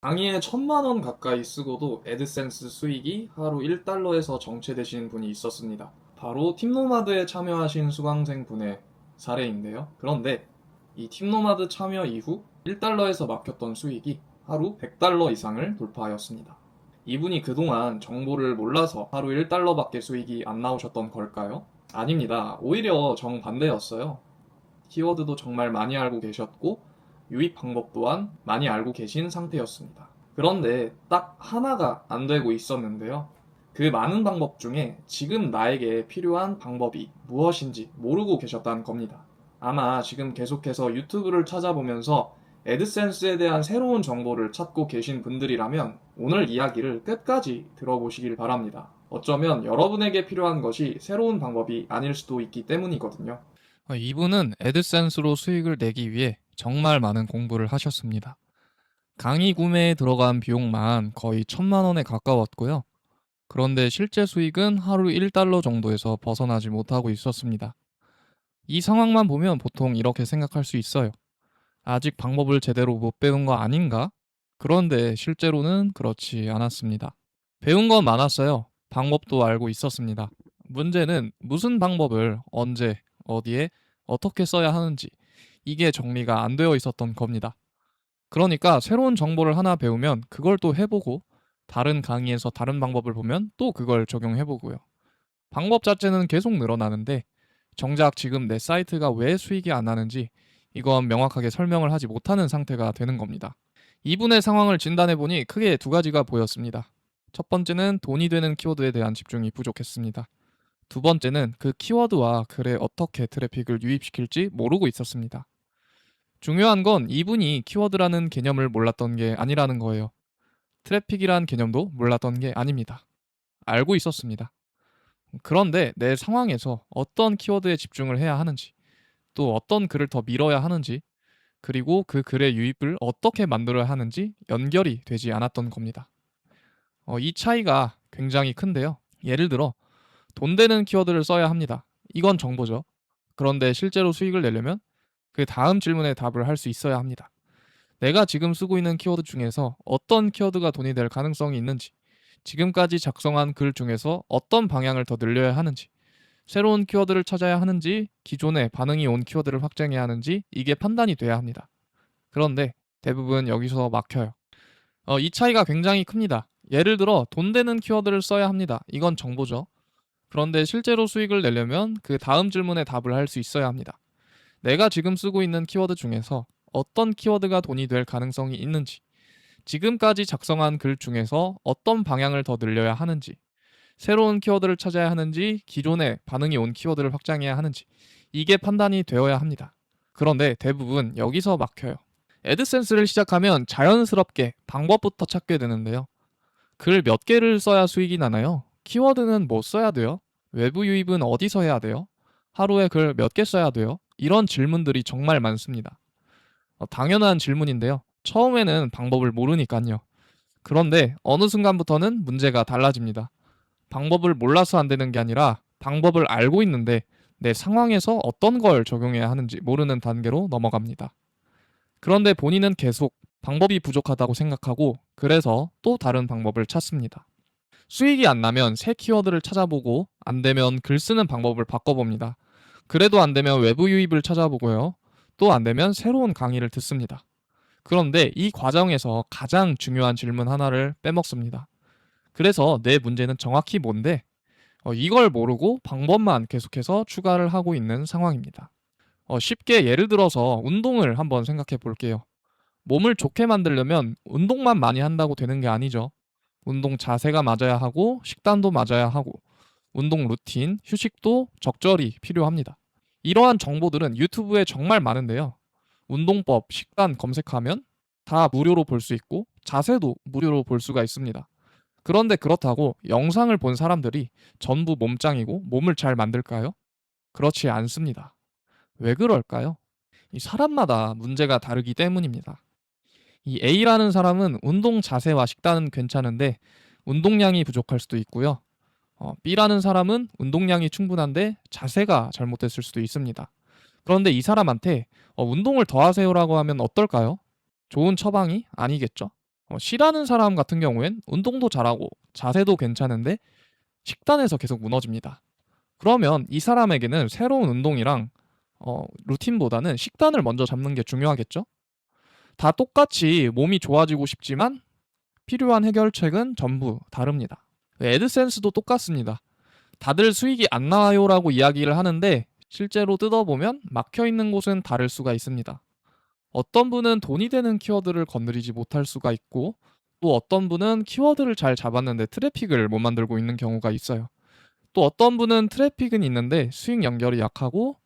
강의에 1,000만 원 가까이 쓰고도 애드센스 수익이 하루 1달러에서 정체되신 분이 있었습니다. 바로 팁노마드에 참여하신 수강생 분의 사례인데요. 그런데 이 팁노마드 참여 이후 1달러에서 막혔던 수익이 하루 100달러 이상을 돌파하였습니다. 이분이 그동안 정보를 몰라서 하루 1달러밖에 수익이 안 나오셨던 걸까요? 아닙니다. 오히려 정반대였어요. 키워드도 정말 많이 알고 계셨고 유입 방법 또한 많이 알고 계신 상태였습니다. 그런데 딱 하나가 안 되고 있었는데요. 그 많은 방법 중에 지금 나에게 필요한 방법이 무엇인지 모르고 계셨다는 겁니다. 아마 지금 계속해서 유튜브를 찾아보면서 애드센스에 대한 새로운 정보를 찾고 계신 분들이라면 오늘 이야기를 끝까지 들어보시길 바랍니다. 어쩌면 여러분에게 필요한 것이 새로운 방법이 아닐 수도 있기 때문이거든요. 이분은 애드센스로 수익을 내기 위해 정말 많은 공부를 하셨습니다. 강의 구매에 들어간 비용만 거의 1,000만 원에 가까웠고요. 그런데 실제 수익은 하루 1달러 정도에서 벗어나지 못하고 있었습니다. 이 상황만 보면 보통 이렇게 생각할 수 있어요. 아직 방법을 제대로 못 배운 거 아닌가? 그런데 실제로는 그렇지 않았습니다. 배운 건 많았어요. 방법도 알고 있었습니다. 문제는 무슨 방법을 언제, 어디에, 어떻게 써야 하는지 이게 정리가 안 되어 있었던 겁니다. 그러니까 새로운 정보를 하나 배우면 그걸 또 해보고 다른 강의에서 다른 방법을 보면 또 그걸 적용해보고요. 방법 자체는 계속 늘어나는데 정작 지금 내 사이트가 왜 수익이 안 나는지 이건 명확하게 설명을 하지 못하는 상태가 되는 겁니다. 이분의 상황을 진단해보니 크게 두 가지가 보였습니다. 첫 번째는 돈이 되는 키워드에 대한 집중이 부족했습니다. 두 번째는 그 키워드와 글에 어떻게 트래픽을 유입시킬지 모르고 있었습니다. 중요한 건 이분이 키워드라는 개념을 몰랐던 게 아니라는 거예요. 트래픽이란 개념도 몰랐던 게 아닙니다. 알고 있었습니다. 그런데 내 상황에서 어떤 키워드에 집중을 해야 하는지, 또 어떤 글을 더 밀어야 하는지, 그리고 그 글의 유입을 어떻게 만들어야 하는지 연결이 되지 않았던 겁니다. 이 차이가 굉장히 큰데요. 예를 들어 돈 되는 키워드를 써야 합니다. 이건 정보죠. 그런데 실제로 수익을 내려면 그 다음 질문에 답을 할 수 있어야 합니다. 내가 지금 쓰고 있는 키워드 중에서 어떤 키워드가 돈이 될 가능성이 있는지, 지금까지 작성한 글 중에서 어떤 방향을 더 늘려야 하는지, 새로운 키워드를 찾아야 하는지, 기존에 반응이 온 키워드를 확장해야 하는지 이게 판단이 돼야 합니다. 그런데 대부분 여기서 막혀요. 이 차이가 굉장히 큽니다. 예를 들어 돈 되는 키워드를 써야 합니다. 이건 정보죠. 그런데 실제로 수익을 내려면 그 다음 질문에 답을 할 수 있어야 합니다. 내가 지금 쓰고 있는 키워드 중에서 어떤 키워드가 돈이 될 가능성이 있는지, 지금까지 작성한 글 중에서 어떤 방향을 더 늘려야 하는지, 새로운 키워드를 찾아야 하는지, 기존에 반응이 온 키워드를 확장해야 하는지, 이게 판단이 되어야 합니다. 그런데 대부분 여기서 막혀요. 애드센스를 시작하면 자연스럽게 방법부터 찾게 되는데요. 글 몇 개를 써야 수익이 나나요? 키워드는 뭐 써야 돼요? 외부 유입은 어디서 해야 돼요? 하루에 글 몇 개 써야 돼요? 이런 질문들이 정말 많습니다. 당연한 질문인데요. 처음에는 방법을 모르니까요. 그런데 어느 순간부터는 문제가 달라집니다. 방법을 몰라서 안 되는 게 아니라 방법을 알고 있는데 내 상황에서 어떤 걸 적용해야 하는지 모르는 단계로 넘어갑니다. 그런데 본인은 계속 방법이 부족하다고 생각하고 그래서 또 다른 방법을 찾습니다. 수익이 안 나면 새 키워드를 찾아보고 안 되면 글 쓰는 방법을 바꿔봅니다. 그래도 안 되면 외부 유입을 찾아보고요. 또 안 되면 새로운 강의를 듣습니다. 그런데 이 과정에서 가장 중요한 질문 하나를 빼먹습니다. 그래서 내 문제는 정확히 뭔데? 이걸 모르고 방법만 계속해서 추가를 하고 있는 상황입니다. 쉽게 예를 들어서 운동을 한번 생각해 볼게요. 몸을 좋게 만들려면 운동만 많이 한다고 되는 게 아니죠. 운동 자세가 맞아야 하고 식단도 맞아야 하고 운동 루틴, 휴식도 적절히 필요합니다. 이러한 정보들은 유튜브에 정말 많은데요. 운동법, 식단 검색하면 다 무료로 볼 수 있고 자세도 무료로 볼 수가 있습니다. 그런데 그렇다고 영상을 본 사람들이 전부 몸짱이고 몸을 잘 만들까요? 그렇지 않습니다. 왜 그럴까요? 이 사람마다 문제가 다르기 때문입니다. 이 A라는 사람은 운동 자세와 식단은 괜찮은데 운동량이 부족할 수도 있고요. B라는 사람은 운동량이 충분한데 자세가 잘못됐을 수도 있습니다. 그런데 이 사람한테 운동을 더 하세요라고 하면 어떨까요? 좋은 처방이 아니겠죠? C라는 사람 같은 경우엔 운동도 잘하고 자세도 괜찮은데 식단에서 계속 무너집니다. 그러면 이 사람에게는 새로운 운동이랑 루틴보다는 식단을 먼저 잡는 게 중요하겠죠? 다 똑같이 몸이 좋아지고 싶지만 필요한 해결책은 전부 다릅니다. 애드센스도 똑같습니다. 다들 수익이 안 나와요라고 이야기를 하는데 실제로 뜯어보면 막혀 있는 곳은 다를 수가 있습니다. 어떤 분은 돈이 되는 키워드를 건드리지 못할 수가 있고 또 어떤 분은 키워드를 잘 잡았는데 트래픽을 못 만들고 있는 경우가 있어요. 또 어떤 분은 트래픽은 있는데 수익 연결이 약하고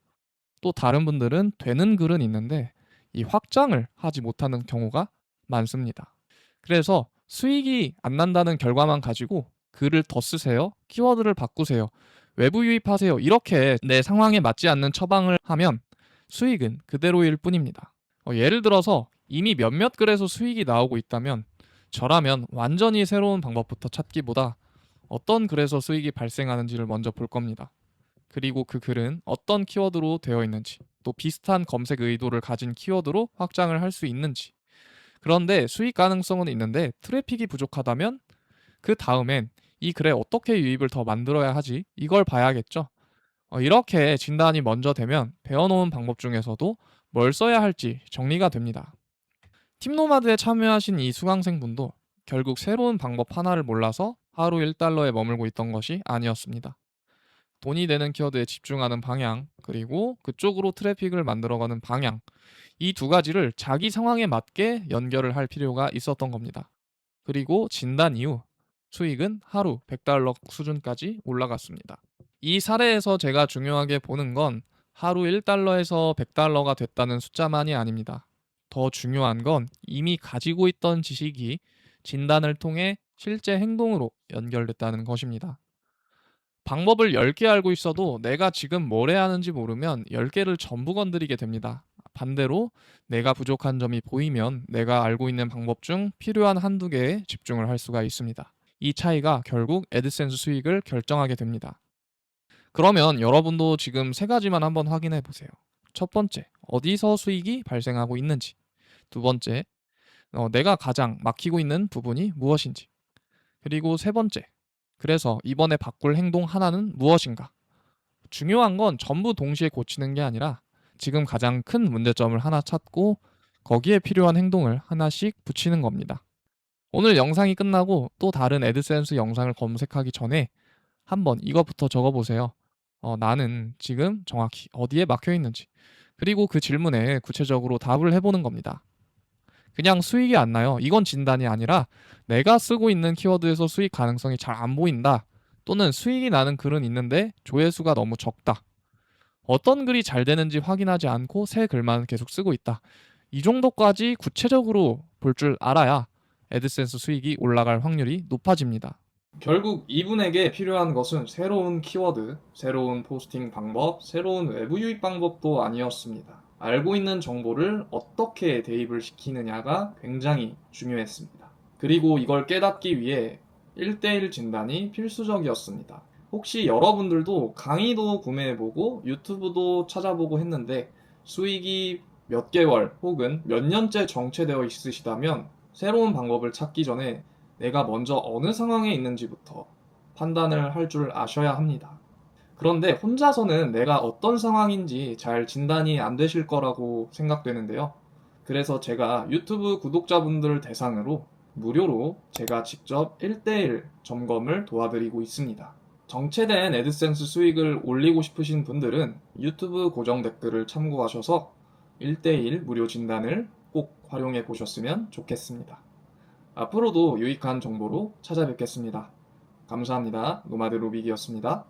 또 다른 분들은 되는 글은 있는데 이 확장을 하지 못하는 경우가 많습니다. 그래서 수익이 안 난다는 결과만 가지고 글을 더 쓰세요, 키워드를 바꾸세요, 외부 유입하세요 이렇게 내 상황에 맞지 않는 처방을 하면 수익은 그대로일 뿐입니다. 예를 들어서 이미 몇몇 글에서 수익이 나오고 있다면 저라면 완전히 새로운 방법부터 찾기보다 어떤 글에서 수익이 발생하는지를 먼저 볼 겁니다. 그리고 그 글은 어떤 키워드로 되어 있는지, 또 비슷한 검색 의도를 가진 키워드로 확장을 할 수 있는지. 그런데 수익 가능성은 있는데 트래픽이 부족하다면 그 다음엔 이 글에 어떻게 유입을 더 만들어야 하지? 이걸 봐야겠죠. 이렇게 진단이 먼저 되면 배워놓은 방법 중에서도 뭘 써야 할지 정리가 됩니다. 팀노마드에 참여하신 이 수강생분도 결국 새로운 방법 하나를 몰라서 하루 1달러에 머물고 있던 것이 아니었습니다. 돈이 되는 키워드에 집중하는 방향, 그리고 그쪽으로 트래픽을 만들어가는 방향, 이 두 가지를 자기 상황에 맞게 연결을 할 필요가 있었던 겁니다. 그리고 진단 이후 수익은 하루 100달러 수준까지 올라갔습니다. 이 사례에서 제가 중요하게 보는 건 하루 1달러에서 100달러가 됐다는 숫자만이 아닙니다. 더 중요한 건 이미 가지고 있던 지식이 진단을 통해 실제 행동으로 연결됐다는 것입니다. 방법을 10개 알고 있어도 내가 지금 뭘 해야 하는지 모르면 10개를 전부 건드리게 됩니다. 반대로 내가 부족한 점이 보이면 내가 알고 있는 방법 중 필요한 한두 개에 집중을 할 수가 있습니다. 이 차이가 결국 애드센스 수익을 결정하게 됩니다. 그러면 여러분도 지금 세 가지만 한번 확인해 보세요. 첫 번째, 어디서 수익이 발생하고 있는지. 두 번째, 내가 가장 막히고 있는 부분이 무엇인지. 그리고 세 번째, 그래서 이번에 바꿀 행동 하나는 무엇인가? 중요한 건 전부 동시에 고치는 게 아니라 지금 가장 큰 문제점을 하나 찾고 거기에 필요한 행동을 하나씩 붙이는 겁니다. 오늘 영상이 끝나고 또 다른 애드센스 영상을 검색하기 전에 한번 이것부터 적어보세요. 나는 지금 정확히 어디에 막혀 있는지, 그리고 그 질문에 구체적으로 답을 해보는 겁니다. 그냥 수익이 안 나요. 이건 진단이 아니라 내가 쓰고 있는 키워드에서 수익 가능성이 잘 안 보인다. 또는 수익이 나는 글은 있는데 조회수가 너무 적다. 어떤 글이 잘 되는지 확인하지 않고 새 글만 계속 쓰고 있다. 이 정도까지 구체적으로 볼 줄 알아야 애드센스 수익이 올라갈 확률이 높아집니다. 결국 이분에게 필요한 것은 새로운 키워드, 새로운 포스팅 방법, 새로운 외부 유입 방법도 아니었습니다. 알고 있는 정보를 어떻게 대입을 시키느냐가 굉장히 중요했습니다. 그리고 이걸 깨닫기 위해 1대1 진단이 필수적이었습니다. 혹시 여러분들도 강의도 구매해보고 유튜브도 찾아보고 했는데 수익이 몇 개월 혹은 몇 년째 정체되어 있으시다면 새로운 방법을 찾기 전에 내가 먼저 어느 상황에 있는지부터 판단을 할 줄 아셔야 합니다. 그런데 혼자서는 내가 어떤 상황인지 잘 진단이 안 되실 거라고 생각되는데요. 그래서 제가 유튜브 구독자분들 대상으로 무료로 제가 직접 1대1 점검을 도와드리고 있습니다. 정체된 애드센스 수익을 올리고 싶으신 분들은 유튜브 고정 댓글을 참고하셔서 1대1 무료 진단을 꼭 활용해 보셨으면 좋겠습니다. 앞으로도 유익한 정보로 찾아뵙겠습니다. 감사합니다. 노마드 루빅이었습니다.